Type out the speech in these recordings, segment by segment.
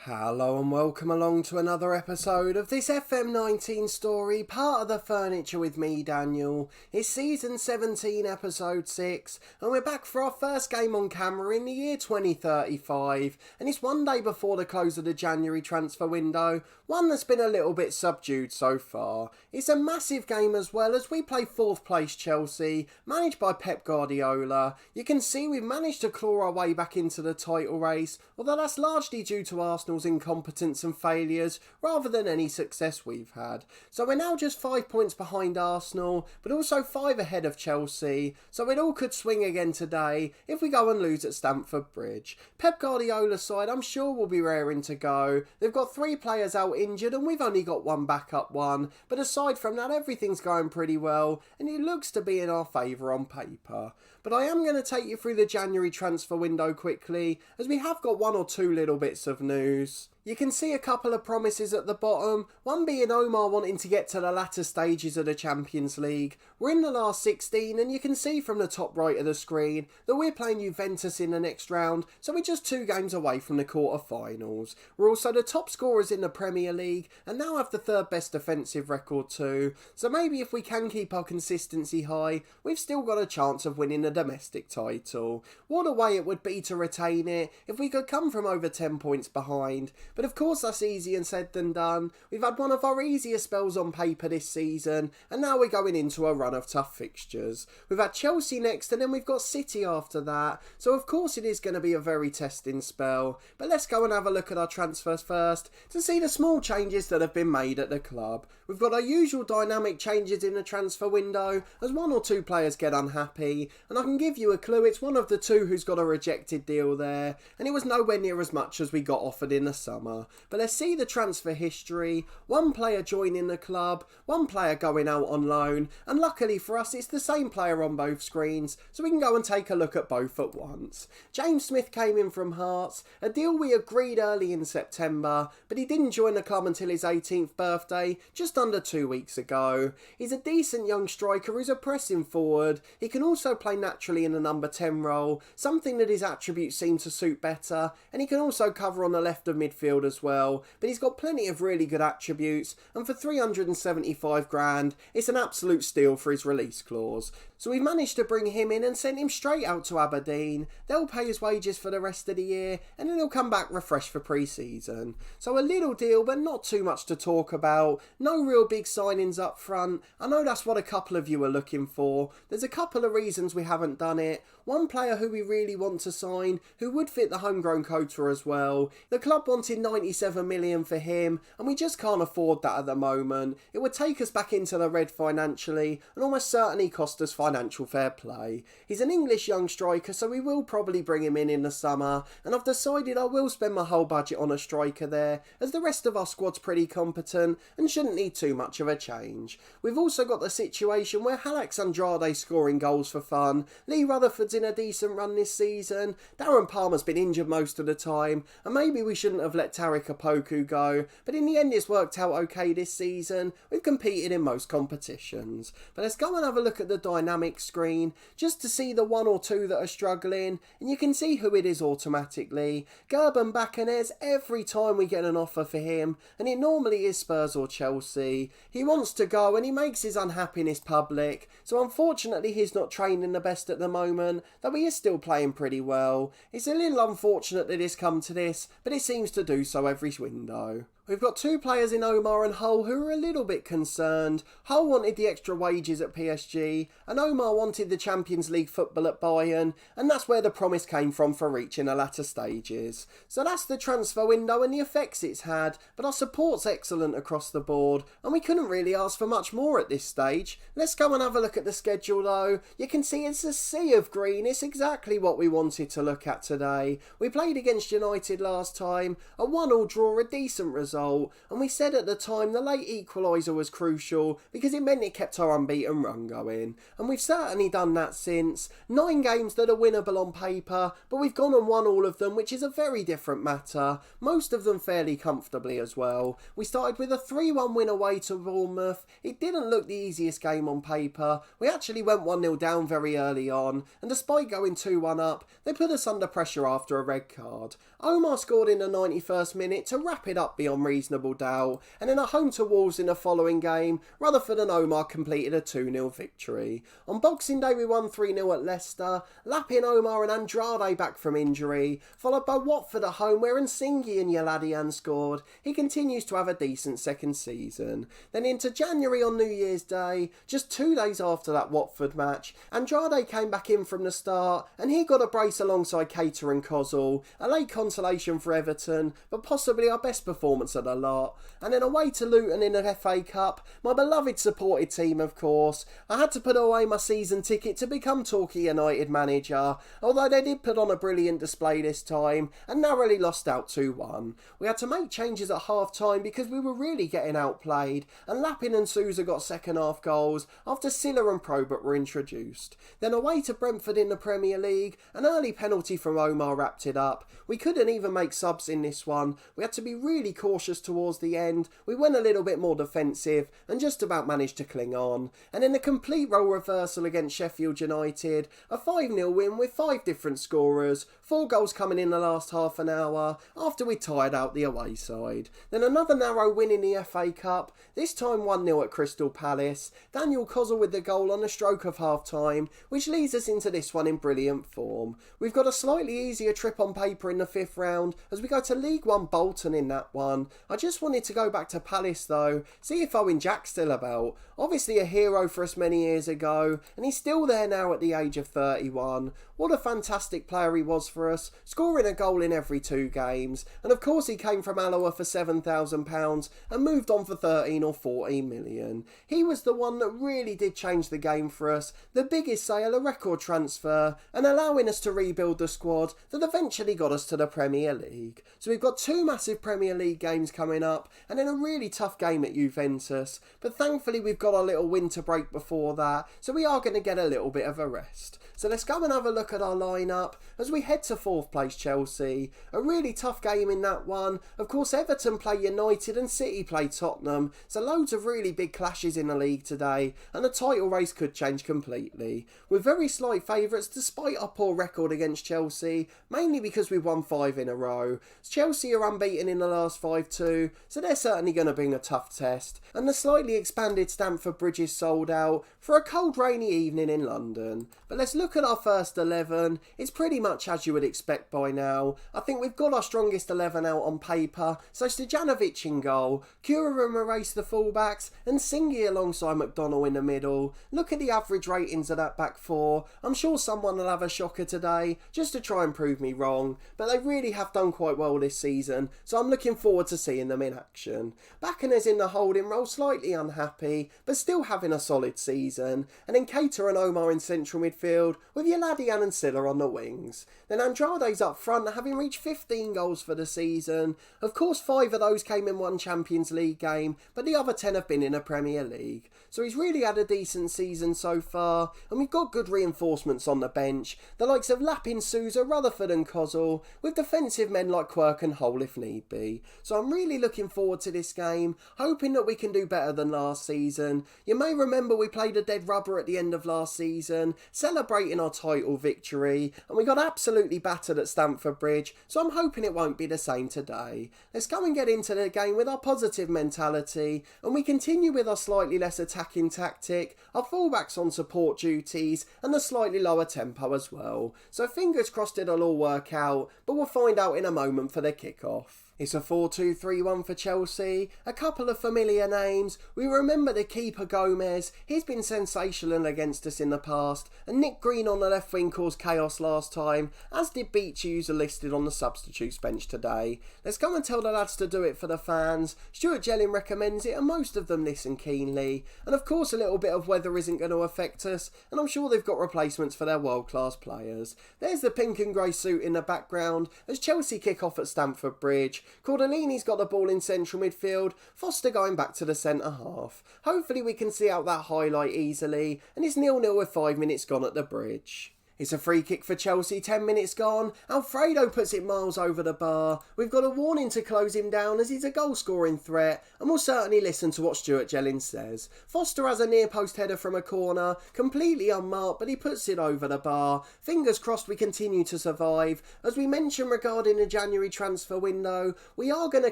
Hello and welcome along to another episode of this FM19 story, part of the Furniture with me, Daniel. It's season 17, episode 6, and we're back for our first game on camera in the year 2035, and it's one day before the close of the January transfer window, one that's been a little bit subdued so far. It's a massive game as well, as we play 4th place Chelsea, managed by Pep Guardiola. You can see we've managed to claw our way back into the title race, although that's largely due to Arsenal's incompetence and failures rather than any success we've had. So we're now just 5 points behind Arsenal, but also 5 ahead of Chelsea, so it all could swing again today if we go and lose at Stamford Bridge. Pep Guardiola's side I'm sure will be raring to go. They've got 3 players out injured and we've only got 1 backup one, but aside from that everything's going pretty well and it looks to be in our favour on paper. But I am going to take you through the January transfer window quickly, as we have got 1 or 2 little bits of news. You can see a couple of promises at the bottom, one being Omar wanting to get to the latter stages of the Champions League. We're in the last 16 and you can see from the top right of the screen that we're playing Juventus in the next round, so we're just 2 games away from the quarter-finals. We're also the top scorers in the Premier League and now have the 3rd best defensive record too, so maybe if we can keep our consistency high, we've still got a chance of winning the domestic title. What a way it would be to retain it if we could come from over 10 points behind. But of course that's easier said than done. We've had one of our easier spells on paper this season and now we're going into a run of tough fixtures. We've had Chelsea next and then we've got City after that, so of course it is going to be a very testing spell. But let's go and have a look at our transfers first to see the small changes that have been made at the club. We've got our usual dynamic changes in the transfer window as 1 or 2 players get unhappy, and I can give you a clue, it's one of the 2 who's got a rejected deal there, and it was nowhere near as much as we got offered in the summer. But let's see the transfer history. 1 player joining the club, 1 player going out on loan, and luckily for us it's the same player on both screens, so we can go and take a look at both at once. James Smith came in from Hearts, a deal we agreed early in September, but he didn't join the club until his 18th birthday, just under 2 weeks ago. He's a decent young striker who's a pressing forward. He can also play naturally in the number 10 role, something that his attributes seem to suit better, and he can also cover on the left of midfield as well, but he's got plenty of really good attributes, and for 375 grand, it's an absolute steal for his release clause. So we've managed to bring him in and sent him straight out to Aberdeen. They'll pay his wages for the rest of the year, and then he'll come back refreshed for pre-season. So a little deal, but not too much to talk about. No real big signings up front. I know that's what a couple of you are looking for. There's a couple of reasons we haven't done it. 1 player who we really want to sign, who would fit the homegrown quota as well. The club wanted 97 million for him, and we just can't afford that at the moment. It would take us back into the red financially, and almost certainly cost us financial fair play. He's an English young striker, so we will probably bring him in the summer, and I've decided I will spend my whole budget on a striker there, as the rest of our squad's pretty competent and shouldn't need too much of a change. We've also got the situation where Alex Andrade's scoring goals for fun, Lee Rutherford's in a decent run this season, Darren Palmer's been injured most of the time, and maybe we shouldn't have let Tariq Opoku go, but in the end it's worked out okay this season. We've competed in most competitions. But let's go and have a look at the dynamic screen, just to see the 1 or 2 that are struggling, and you can see who it is automatically. Gerben Bacanes, every time we get an offer for him, and it normally is Spurs or Chelsea. He wants to go and he makes his unhappiness public, so unfortunately he's not training the best at the moment, though he is still playing pretty well. It's a little unfortunate that it's come to this, but it seems to do so every window. We've got 2 players in Omar and Hull who are a little bit concerned. Hull wanted the extra wages at PSG, and Omar wanted the Champions League football at Bayern, and that's where the promise came from for reaching the latter stages. So that's the transfer window and the effects it's had, but our support's excellent across the board, and we couldn't really ask for much more at this stage. Let's go and have a look at the schedule though. You can see it's a sea of green. It's exactly what we wanted to look at today. We played against United last time, a 1-1 draw, a decent result. result, and we said at the time the late equaliser was crucial because it meant it kept our unbeaten run going, and we've certainly done that since. 9 games that are winnable on paper, but we've gone and won all of them, which is a very different matter, most of them fairly comfortably as well. We started with a 3-1 win away to Bournemouth. It didn't look the easiest game on paper. We actually went 1-0 down very early on, and despite going 2-1 up, they put us under pressure after a red card. Omar scored in the 91st minute to wrap it up beyond reasonable doubt, and in a home to Wolves in the following game, Rutherford and Omar completed a 2-0 victory. On Boxing Day we won 3-0 at Leicester, lapping Omar and Andrade back from injury, followed by Watford at home where Nsingi and Yaladian scored. He continues to have a decent second season. Then into January on New Year's Day, just 2 days after that Watford match, Andrade came back in from the start and he got a brace alongside Cater and Kozul, a late consolation for Everton, but possibly our best performance of the lot. And then away to Luton in the FA Cup, my beloved supported team of course. I had to put away my season ticket to become Torquay United manager, although they did put on a brilliant display this time and narrowly lost out 2-1. We had to make changes at half time because we were really getting outplayed, and Lappin and Sousa got second half goals after Silla and Probert were introduced. Then away to Brentford in the Premier League, an early penalty from Omar wrapped it up. We couldn't even make subs in this one. We had to be really cautious towards the end. We went a little bit more defensive and just about managed to cling on. And in a complete role reversal against Sheffield United, a 5-0 win with 5 different scorers, 4 goals coming in the last half an hour after we tired out the away side. Then another narrow win in the FA Cup, this time 1-0 at Crystal Palace. Daniel Kozul with the goal on the stroke of half time, which leads us into this one in brilliant form. We've got a slightly easier trip on paper in the 5th round as we go to League One Bolton in that one. I just wanted to go back to Palace though, see if Owen Jack's still about. Obviously a hero for us many years ago, and he's still there now at the age of 31. What a fantastic player he was for us, scoring a goal in every 2 games. And of course he came from Alloa for £7,000 and moved on for 13 or 14 million. He was the one that really did change the game for us, the biggest sale, a record transfer, and allowing us to rebuild the squad that eventually got us to the Premier League. So we've got 2 massive Premier League games coming up, and then a really tough game at Juventus. But thankfully we've got our little winter break before that, so we are going to get a little bit of a rest. So let's go and have a look at our lineup as we head to 4th place Chelsea. A really tough game in that one. Of course Everton play United and City play Tottenham, so loads of really big clashes in the league today, and the title race could change completely. We're very slight favourites despite our poor record against Chelsea, mainly because we've won 5 in a row. Chelsea are unbeaten in the last 5 too, so they're certainly going to bring a tough test. And the slightly expanded Stamford Bridge is sold out for a cold rainy evening in London. But let's look at our first 11. It's pretty much as you would expect by now. I think we've got our strongest 11 out on paper, so Stojanovic in goal, Cura and Moraes the fullbacks, and Singy alongside McDonnell in the middle. Look at the average ratings of that back 4. I'm sure someone will have a shocker today, just to try and prove me wrong, but they really have done quite well this season, so I'm looking forward to seeing them in action. Baccanes in the holding role, slightly unhappy, but still having a solid season, and then Cater and Omar in central midfield, with Yaladian and Silla on the wings. Then Andrade's up front, having reached 15 goals for the season. Of course 5 of those came in one Champions League game, but the other 10 have been in a Premier League. So he's really had a decent season so far, and we've got good reinforcements on the bench, the likes of Lappin, Sousa, Rutherford and Kozul, with defensive men like Quirk and Hole if need be. So I'm really looking forward to this game, hoping that we can do better than last season. You may remember we played a dead rubber at the end of last season, celebrating our title victory, and we got absolutely battered at Stamford Bridge, so I'm hoping it won't be the same today. Let's go and get into the game with our positive mentality, and we continue with our slightly less attacking tactic, our fullbacks on support duties, and a slightly lower tempo as well. So fingers crossed it'll all work out, but we'll find out in a moment for the kick-off. It's a 4-2-3-1 for Chelsea, a couple of familiar names. We remember the keeper Gomez, he's been sensational against us in the past, and Nick Green on the left wing caused chaos last time, as did Beach user listed on the substitutes bench today. Let's go and tell the lads to do it for the fans. Stuart Jelling recommends it and most of them listen keenly, and of course a little bit of weather isn't going to affect us, and I'm sure they've got replacements for their world class players. There's the pink and grey suit in the background as Chelsea kick off at Stamford Bridge. Cordellini's got the ball in central midfield, Foster going back to the centre half. Hopefully we can see out that highlight easily, and it's 0-0 with 5 minutes gone at the bridge. It's a free kick for Chelsea, 10 minutes gone. Alfredo puts it miles over the bar. We've got a warning to close him down as he's a goal-scoring threat, and we'll certainly listen to what Stuart Jellin says. Foster has a near-post header from a corner, completely unmarked, but he puts it over the bar. Fingers crossed we continue to survive. As we mentioned regarding the January transfer window, we are going to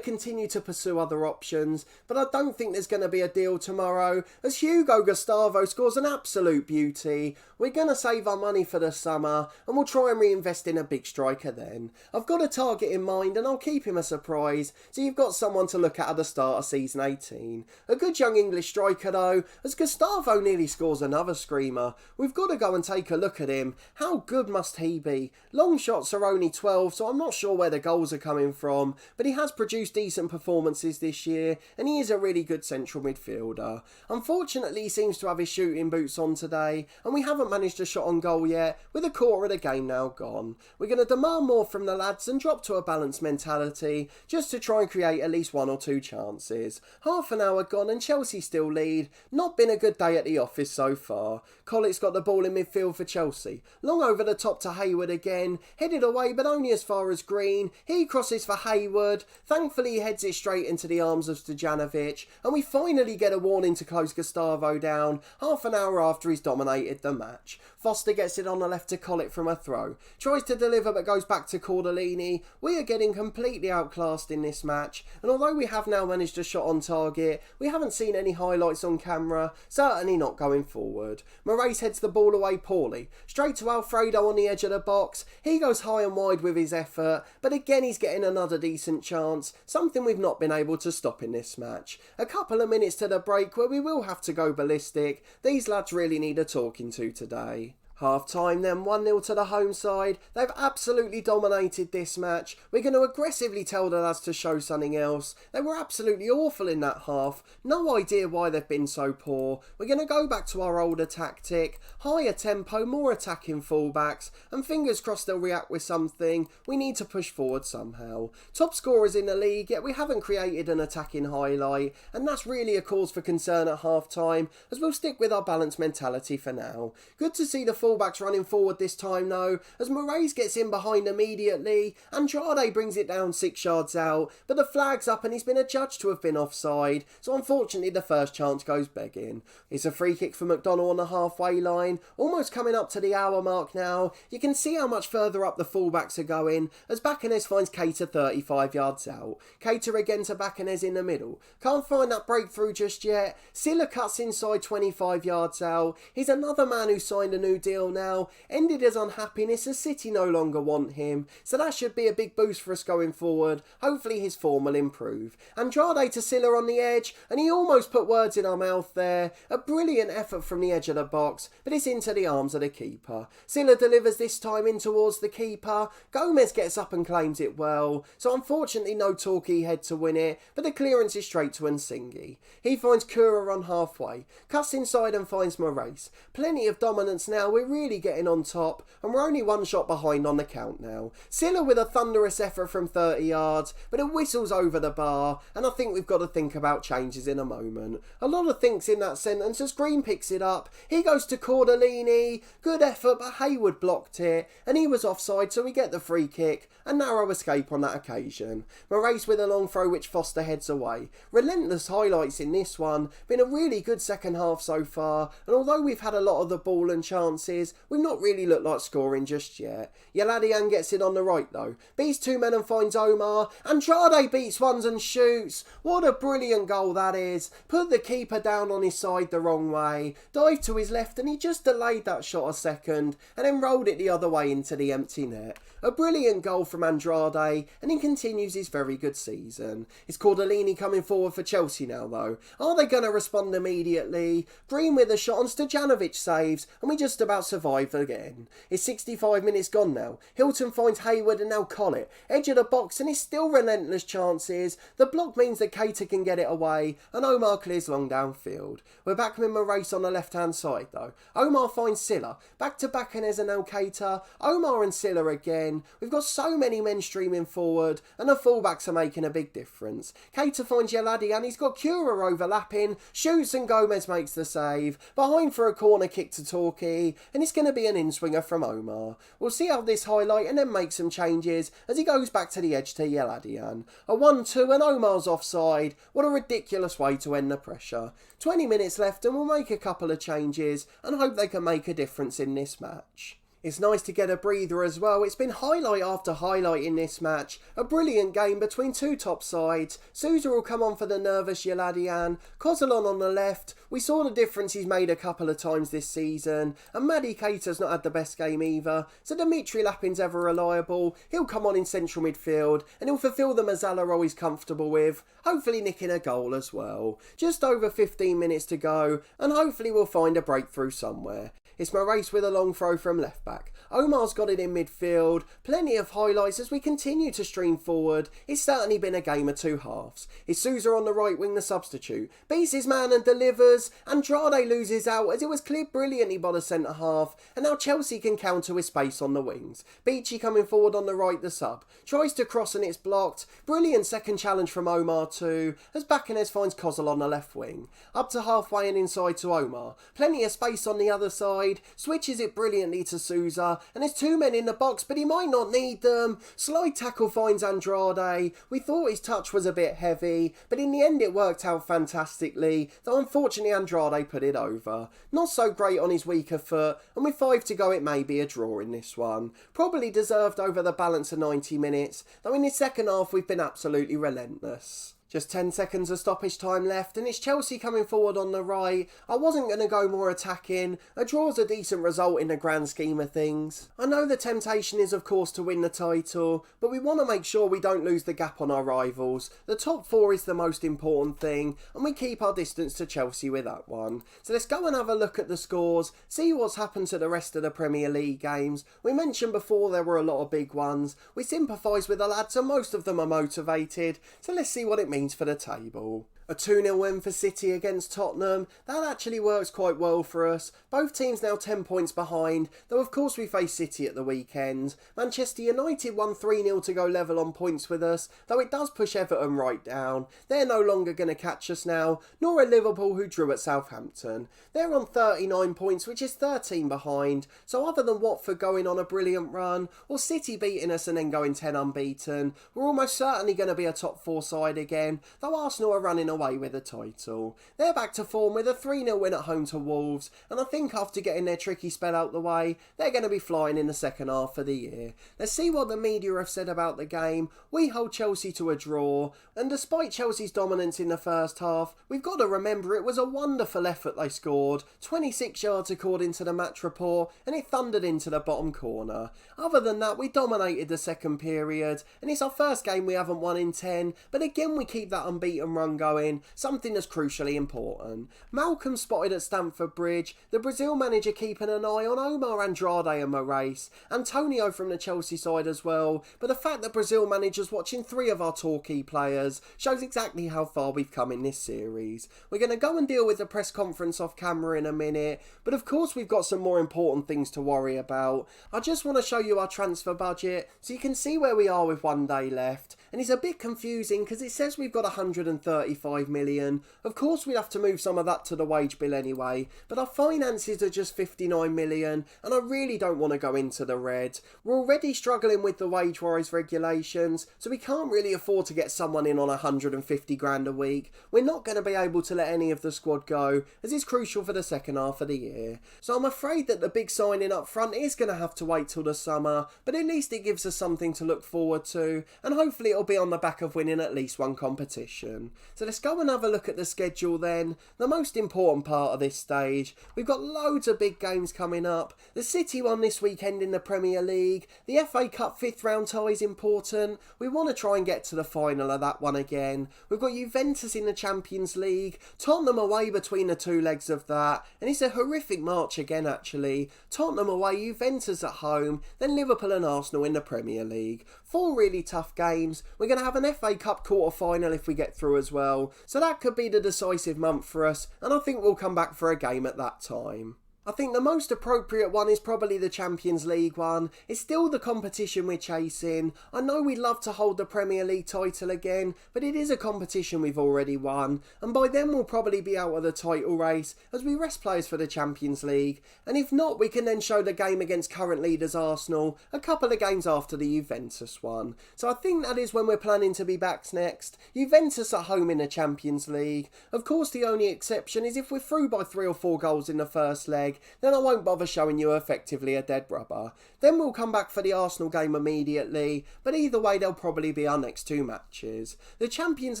continue to pursue other options, but I don't think there's going to be a deal tomorrow, as Hugo Gustavo scores an absolute beauty. We're going to save our money for the summer and we'll try and reinvest in a big striker then. I've got a target in mind and I'll keep him a surprise, so you've got someone to look at the start of season 18. A good young English striker though, as Gustavo nearly scores another screamer. We've got to go and take a look at him. How good must he be? Long shots are only 12, so I'm not sure where the goals are coming from, but he has produced decent performances this year and he is a really good central midfielder. Unfortunately he seems to have his shooting boots on today and we haven't managed a shot on goal yet, with a quarter of the game now gone. We're going to demand more from the lads and drop to a balanced mentality just to try and create at least 1 or 2 chances. Half an hour gone and Chelsea still lead. Not been a good day at the office so far. Collett's got the ball in midfield for Chelsea. Long over the top to Hayward again. Headed away but only as far as Green. He crosses for Hayward. Thankfully he heads it straight into the arms of Stojanovic and we finally get a warning to close Gustavo down half an hour after he's dominated the match. Foster gets it on the left to Collett from a throw. Tries to deliver but goes back to Cordellini. We are getting completely outclassed in this match, and although we have now managed a shot on target, we haven't seen any highlights on camera, certainly not going forward. Moraes heads the ball away poorly. Straight to Alfredo on the edge of the box. He goes high and wide with his effort, but again he's getting another decent chance, something we've not been able to stop in this match. A couple of minutes to the break where we will have to go ballistic. These lads really need a talking to today. Half time then, 1-0 to the home side. They've absolutely dominated this match. We're going to aggressively tell the lads to show something else. They were absolutely awful in that half. No idea why they've been so poor. We're going to go back to our older tactic. Higher tempo, more attacking fullbacks, and fingers crossed they'll react with something. We need to push forward somehow. Top scorers in the league, yet we haven't created an attacking highlight, and that's really a cause for concern at half time, as we'll stick with our balanced mentality for now. Good to see the fullbacks running forward this time though, as Moraes gets in behind immediately. Andrade brings it down 6 yards out, but the flag's up and he's been adjudged to have been offside, so unfortunately the first chance goes begging. It's a free kick for McDonnell on the halfway line, almost coming up to the hour mark now. You can see how much further up the fullbacks are going, as Bacanes finds Cater 35 yards out. Cater again to Bacanes in the middle. Can't find that breakthrough just yet. Silla cuts inside 25 yards out. He's another man who signed a new deal now, ended his unhappiness as City no longer want him, so that should be a big boost for us going forward. Hopefully his form will improve. Andrade to Silla on the edge, and he almost put words in our mouth there. A brilliant effort from the edge of the box, but it's into the arms of the keeper. Silla delivers this time in towards the keeper. Gomez gets up and claims it well, so unfortunately no Torquay head to win it, but the clearance is straight to Nsingi. He finds Kura on halfway, cuts inside and finds Moraes. Plenty of dominance now, we're really getting on top, and we're only 1 shot behind on the count now. Silla with a thunderous effort from 30 yards, but it whistles over the bar, and I think we've got to think about changes in a moment. A lot of thinks in that sentence as Green picks it up. He goes to Cordellini. Good effort, but Hayward blocked it, and he was offside, so we get the free kick. A narrow escape on that occasion. Moraes with a long throw which Foster heads away. Relentless highlights in this one. Been a really good second half so far, and although we've had a lot of the ball and chances, we've not really looked like scoring just yet. Yaladian gets it on the right though. Beats 2 men and finds Omar. Andrade beats ones and shoots. What a brilliant goal that is. Put the keeper down on his side the wrong way. Dived to his left and he just delayed that shot a second and then rolled it the other way into the empty net. A brilliant goal from Andrade, and he continues his very good season. Is Cordellini coming forward for Chelsea now though? Are they going to respond immediately? Green with a shot and Stojanovic saves, and we just about survive again. It's 65 minutes gone now. Hilton finds Hayward and now Collett. Edge of the box and it's still relentless chances. The block means that Keita can get it away and Omar clears long downfield. We're back with Moraes on the left hand side though. Omar finds Silla. Back to Bacanez and now Keita. Omar and Silla again. We've got so many men streaming forward and the fullbacks are making a big difference. Keita finds Yeladi and he's got Cura overlapping. Shoots and Gomez makes the save. Behind for a corner kick to Torquay and it's going to be an in-swinger from Omar. We'll see how this highlight and then make some changes as he goes back to the edge to Yeladian. A 1-2 and Omar's offside. What a ridiculous way to end the pressure. 20 minutes left and we'll make a couple of changes and hope they can make a difference in this match. It's nice to get a breather as well. It's been highlight after highlight in this match. A brilliant game between two top sides. Sousa will come on for the nervous Yeladian. Kozolon on the left. We saw the difference he's made a couple of times this season. And Maddie Keita's not had the best game either. So Dimitri Lapin's ever reliable. He'll come on in central midfield and he'll fulfil the Mazzala role he's comfortable with. Hopefully nicking a goal as well. Just over 15 minutes to go and hopefully we'll find a breakthrough somewhere. It's Moraes with a long throw from left back. Omar's got it in midfield. Plenty of highlights as we continue to stream forward. It's certainly been a game of two halves. It's Sousa on the right wing, the substitute. Beats his man and delivers. Andrade loses out as it was cleared brilliantly by the centre half. And now Chelsea can counter with space on the wings. Beachy coming forward on the right, the sub. Tries to cross and it's blocked. Brilliant second challenge from Omar too. As Bacanez finds Kozol on the left wing. Up to halfway and inside to Omar. Plenty of space on the other side. Switches it brilliantly to Sousa and there's two men in the box but he might not need them. Slide tackle finds Andrade. We thought his touch was a bit heavy but in the end it worked out fantastically, though unfortunately Andrade put it over. Not so great on his weaker foot and with 5 to go it may be a draw in this one. Probably deserved over the balance of 90 minutes, though in the second half we've been absolutely relentless. Just 10 seconds of stoppage time left and it's Chelsea coming forward on the right. I wasn't going to go more attacking. A draw's a decent result in the grand scheme of things. I know the temptation is of course to win the title, but we want to make sure we don't lose the gap on our rivals. The top 4 is the most important thing and we keep our distance to Chelsea with that one. So let's go and have a look at the scores, see what's happened to the rest of the Premier League games. We mentioned before there were a lot of big ones. We sympathise with the lads and most of them are motivated. So let's see what it means for the table. A 2-0 win for City against Tottenham. That actually works quite well for us. Both teams now 10 points behind, though of course we face City at the weekend. Manchester United won 3-0 to go level on points with us, though it does push Everton right down. They're no longer going to catch us now, nor are Liverpool who drew at Southampton. They're on 39 points, which is 13 behind, so other than Watford going on a brilliant run, or City beating us and then going 10 unbeaten, we're almost certainly going to be a top 4 side again, though Arsenal are running away with the title. They're back to form with a 3-0 win at home to Wolves, and I think after getting their tricky spell out the way, they're going to be flying in the second half of the year. Let's see what the media have said about the game. We hold Chelsea to a draw, and despite Chelsea's dominance in the first half, we've got to remember it was a wonderful effort they scored. 26 yards according to the match report, and it thundered into the bottom corner. Other than that, we dominated the second period, and it's our first game we haven't won in 10, but again we keep that unbeaten run going, something that's crucially important. Malcolm spotted at Stamford Bridge, the Brazil manager keeping an eye on Omar, Andrade and Moraes, Antonio from the Chelsea side as well, but the fact that Brazil manager's watching 3 of our Torquay players shows exactly how far we've come in this series. We're going to go and deal with the press conference off camera in a minute, but of course we've got some more important things to worry about. I just want to show you our transfer budget so you can see where we are with 1 day left, and it's a bit confusing because it says we've got 135 million. Of course we'd have to move some of that to the wage bill anyway, but our finances are just 59 million and I really don't want to go into the red. We're already struggling with the wage rise regulations, so we can't really afford to get someone in on 150 grand a week. We're not going to be able to let any of the squad go as it's crucial for the second half of the year. So I'm afraid that the big signing up front is going to have to wait till the summer, but at least it gives us something to look forward to and hopefully it'll be on the back of winning at least one competition. So let's go and have a look at the schedule then. The most important part of this stage. We've got loads of big games coming up. The City one this weekend in the Premier League. The FA Cup 5th round tie is important. We want to try and get to the final of that one again. We've got Juventus in the Champions League. Tottenham away between the two legs of that. And it's a horrific march again actually. Tottenham away, Juventus at home, then Liverpool and Arsenal in the Premier League. 4 really tough games. We're going to have an FA Cup quarter-final if we get through as well. So that could be the decisive month for us, and I think we'll come back for a game at that time. I think the most appropriate one is probably the Champions League one. It's still the competition we're chasing. I know we'd love to hold the Premier League title again, but it is a competition we've already won, and by then we'll probably be out of the title race as we rest players for the Champions League, and if not, we can then show the game against current leaders Arsenal a couple of games after the Juventus one. So I think that is when we're planning to be back next. Juventus at home in the Champions League. Of course, the only exception is if we're through by 3 or 4 goals in the first leg, then I won't bother showing you effectively a dead rubber. Then we'll come back for the Arsenal game immediately, but either way they'll probably be our next 2 matches. The Champions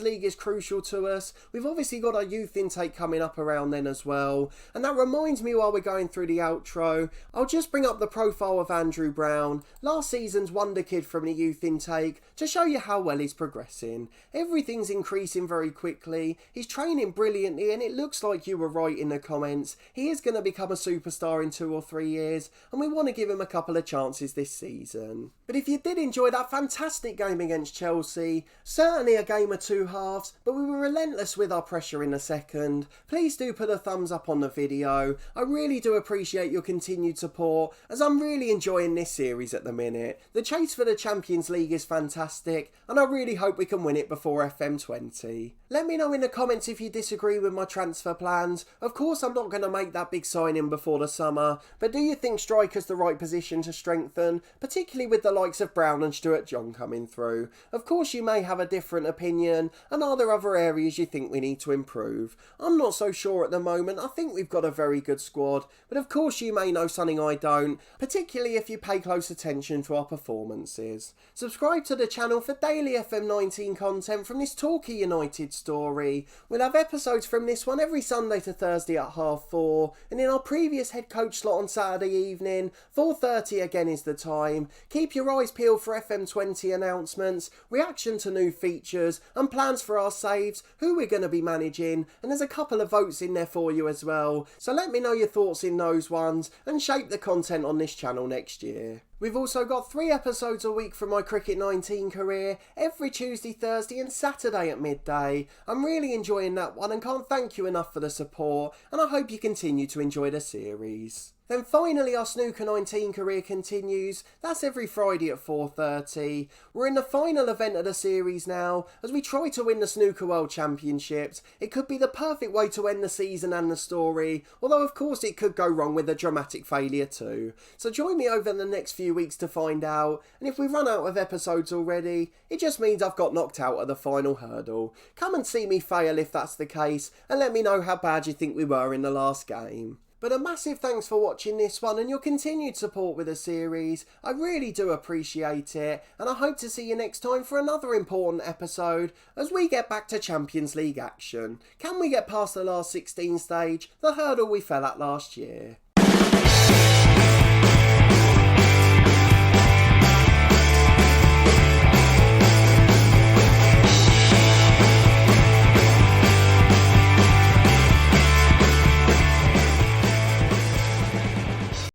League is crucial to us. We've obviously got our youth intake coming up around then as well, and that reminds me while we're going through the outro, I'll just bring up the profile of Andrew Brown, last season's wonder kid from the youth intake, to show you how well he's progressing. Everything's increasing very quickly, he's training brilliantly, and it looks like you were right in the comments. He is going to become a superstar in 2 or 3 years, and we want to give him a couple of chances this season. But if you did enjoy that fantastic game against Chelsea, certainly a game of 2 halves, but we were relentless with our pressure in the second, please do put a thumbs up on the video. I really do appreciate your continued support, as I'm really enjoying this series at the minute. The chase for the Champions League is fantastic, and I really hope we can win it before FM20. Let me know in the comments if you disagree with my transfer plans. Of course I'm not going to make that big signing before the summer, but do you think striker's the right position to strengthen, particularly with the likes of Brown and Stuart John coming through? Of course you may have a different opinion, and are there other areas you think we need to improve? I'm not so sure at the moment. I think we've got a very good squad, but of course you may know something I don't, particularly if you pay close attention to our performances. Subscribe to the channel for daily FM19 content from this Torquay United story. We'll have episodes from this one every Sunday to Thursday at 4:30, and in our previous head coach slot on Saturday evening, 4:30 again is the time. Keep your eyes peeled for FM20 announcements, reaction to new features, and plans for our saves, who we're going to be managing, and there's a couple of votes in there for you as well. So let me know your thoughts in those ones, and shape the content on this channel next year. We've also got 3 episodes a week from my Cricket 19 career, every Tuesday, Thursday and Saturday at midday. I'm really enjoying that one and can't thank you enough for the support, and I hope you continue to enjoy the series. Then finally our Snooker 19 career continues. That's every Friday at 4:30. We're in the final event of the series now as we try to win the Snooker World Championships. It could be the perfect way to end the season and the story, although of course it could go wrong with a dramatic failure too. So join me over the next few weeks to find out, and if we run out of episodes already, it just means I've got knocked out at the final hurdle. Come and see me fail if that's the case, and let me know how bad you think we were in the last game. But a massive thanks for watching this one and your continued support with the series. I really do appreciate it, and I hope to see you next time for another important episode as we get back to Champions League action. Can we get past the last 16 stage, the hurdle we fell at last year?